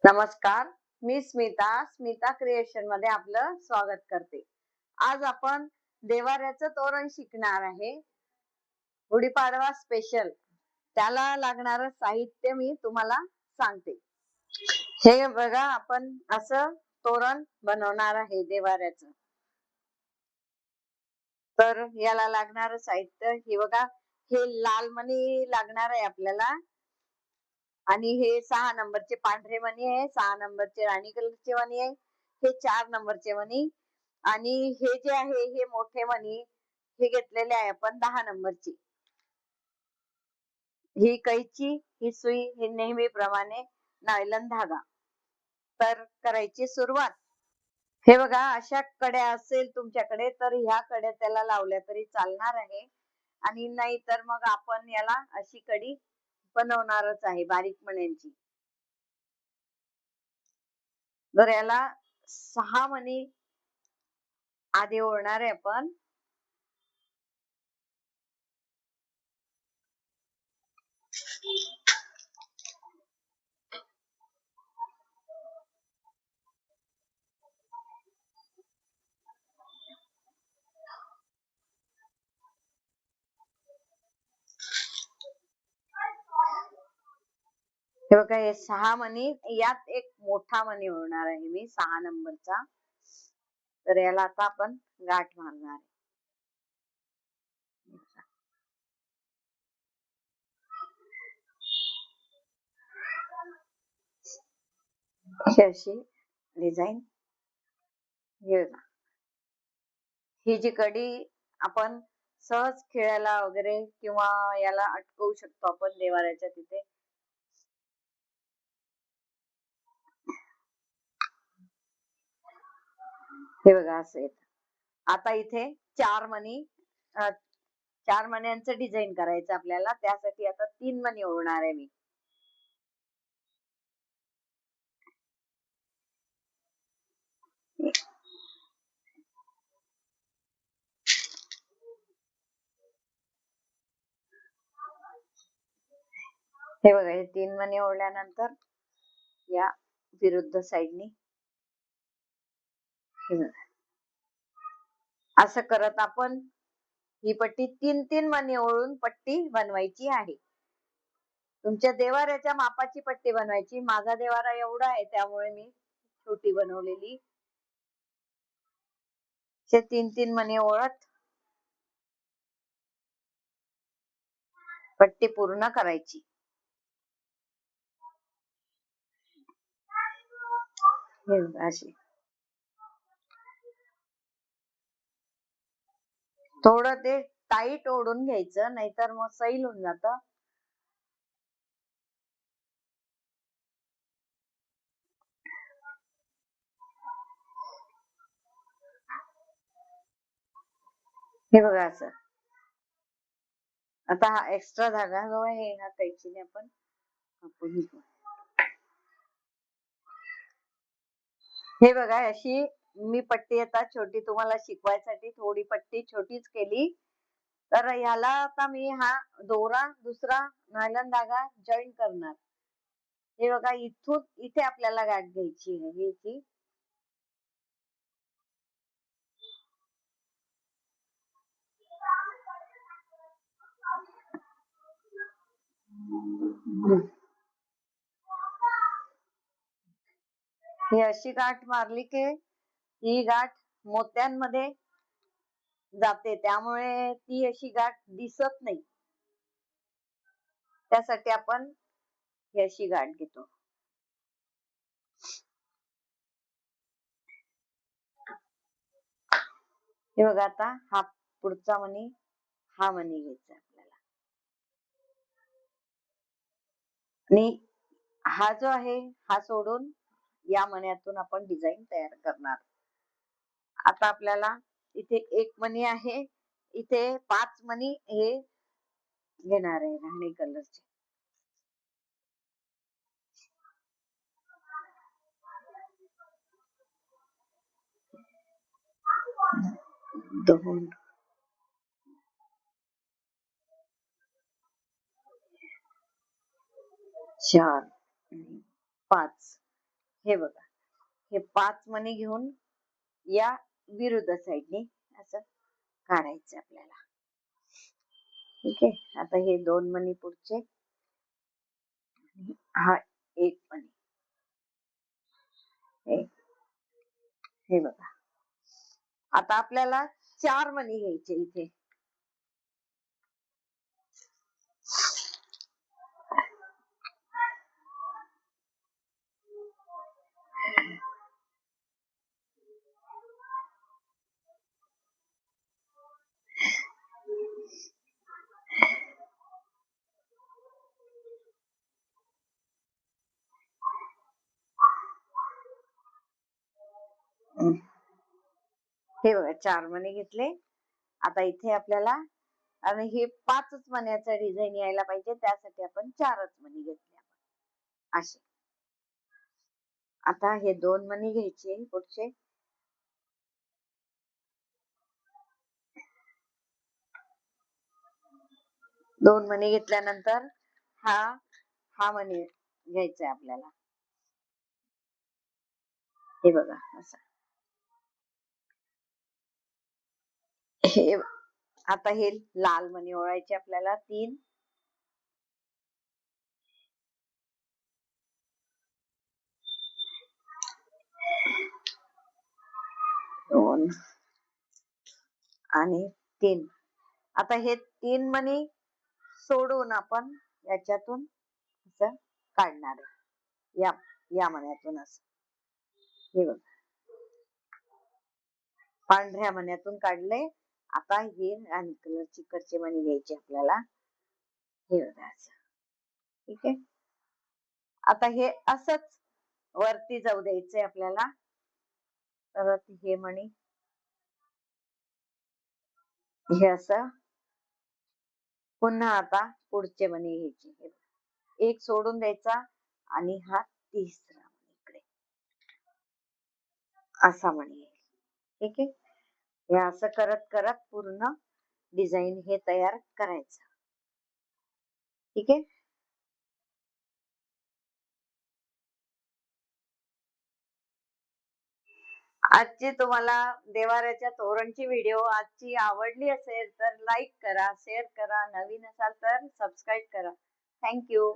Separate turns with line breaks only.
नमस्कार, मी स्मिता क्रिएशन मध्ये आपलं स्वागत करते. आज आपण देवाऱ्याचं तोरण शिकणार आहे. गुढीपाडवा स्पेशल. त्याला लागणारं साहित्य मी तुम्हाला सांगते. हे बघा, आपण असं तोरण बनवणार आहे देवाऱ्याचं. तर याला लागणारं साहित्य हे बघा, हे लाल मणी लागणार आहे आपल्याला. आणि हे 6 नंबरचे पांढरे मणी आहे, 6 नंबरचे राणी कलरचे मणी आहे, हे 4 नंबरचे मणी. आणि हे जे आहे हे मोठे मणी हे घेतलेले आहे आपण 10 नंबरची. ही कैची, ही सुई, हे नेहमीप्रमाणे नायलॉन धागा. तर करायची सुरुवात. हे बघा, अशा कड्या असेल तुमच्याकडे तर ह्या कड्या त्याला लावल्या तरी चालणार आहे. आणि नाही तर मग आपण याला अशी कडी बनवणारच आहे बारीक मण्यांची. तर याला 6 मणी आधी ओढणार आहे आपण. हे बघा, हे 6 मणी, यात एक मोठा मणी ओढणार आहे मी 6 नंबरचा. तर याला आता आपण गाठ मारणार आहे. ही अशी डिझाईन. हे बघा, ही जी कडी आपण सहज खेळायला वगैरे किंवा याला अटकवू शकतो आपण देवाऱ्याच्या तिथे. हे बघा, असं येत. आता इथे 4 मण्यांचं डिझाईन करायचं आपल्याला. त्यासाठी आता 3 मणी ओढणार आहे मी. हे बघा, हे 3 मणी ओढल्यानंतर या विरुद्ध साईडनी असं करत आपण ही पट्टी 3-3 मणी ओढून पट्टी बनवायची आहे. तुमच्या देवाऱ्याच्या मापाची पट्टी बनवायची. माझा देवारा एवढा आहे त्यामुळे मी छोटी बनवलेली. 3-3 मणी ओढत पट्टी पूर्ण करायची. अशी थोडं ते टाईट ओढून घ्यायचं, नाहीतर मग सैल होऊन जात. हे बघा, असं. आता हा एक्स्ट्रा धागा जो आहे ह्या कैचीने आपण कापून घेऊ. हे बघा, अशी मी पट्टी आता छोटी तुम्हाला शिकवायसाठी थोडी पट्टी छोटीच केली. तर ह्याला आता मी हा दोरा दुसरा नायलॉन धागा जॉईन करणार. हे बघा, इथून इथे आपल्याला गाठ घ्यायची आहे ही. ही अशी गाठ मारली की ही गाठ मोत्यांमध्ये जाते, त्यामुळे ती अशी गाठ दिसत नाही. त्यासाठी आपण ही अशी गाठ घेतो. हे बघा, आता हा पुढचा मणी, हा मणी घ्यायचा आपल्याला. आणि हा जो आहे हा सोडून या मण्यातून आपण डिझाईन तयार करणार. आता आपल्याला इथे 1 मणी आहे, इथे 5 मणी हे घेणार आहे राणी कलरचे. दोन, 4, 5. हे बघा, हे 5 मणी घेऊन या विरुद्ध साईडने असं काढायचं आपल्याला. ठीक आहे, आता हे 2 मणी पुढचे, हा 1 मणी, हे बघा. आता आपल्याला 4 मणी घ्यायचे इथे. हे बघा 4 मणी घेतले. आता इथे आपल्याला, आणि हे 5च मण्याचा डिझाईन यायला पाहिजे, त्यासाठी आपण 4च मणी घेतले असे. आता हे 2 मणी घ्यायचे पुढचे, दोन मणी घेतल्यानंतर हा मणी घ्यायचा आपल्याला. हे बघा असं. हे आता हे लाल मणी ओळायचे आपल्याला 3, 2 आणि 3. आता हे 3 मणी सोडून आपण याच्यातून असं काढणार आहे, या मण्यातून असं. हे बघा, पांढऱ्या मण्यातून काढले. आता हे राणी कलरची कडचे मणी घ्यायचे आपल्याला. हे बघा असं. ठीक आहे, आता हे असंच वरती जाऊ द्यायचंय आपल्याला. परत हे मणी हे असं, पुन्हा आता पुढचे मणी घ्यायचे. एक सोडून द्यायचा आणि हा तिसरा मणी इकडे असा मणी. ठीक आहे, हे असं करत करत पूर्ण डिझाईन हे तयार करायचं. ठीक आहे. आजची तुम्हाला देवाऱ्याच्या तोरणची व्हिडिओ आजची आवडली असेल तर लाईक करा, शेअर करा, नवीन असाल तर सबस्क्राईब करा. थँक्यू.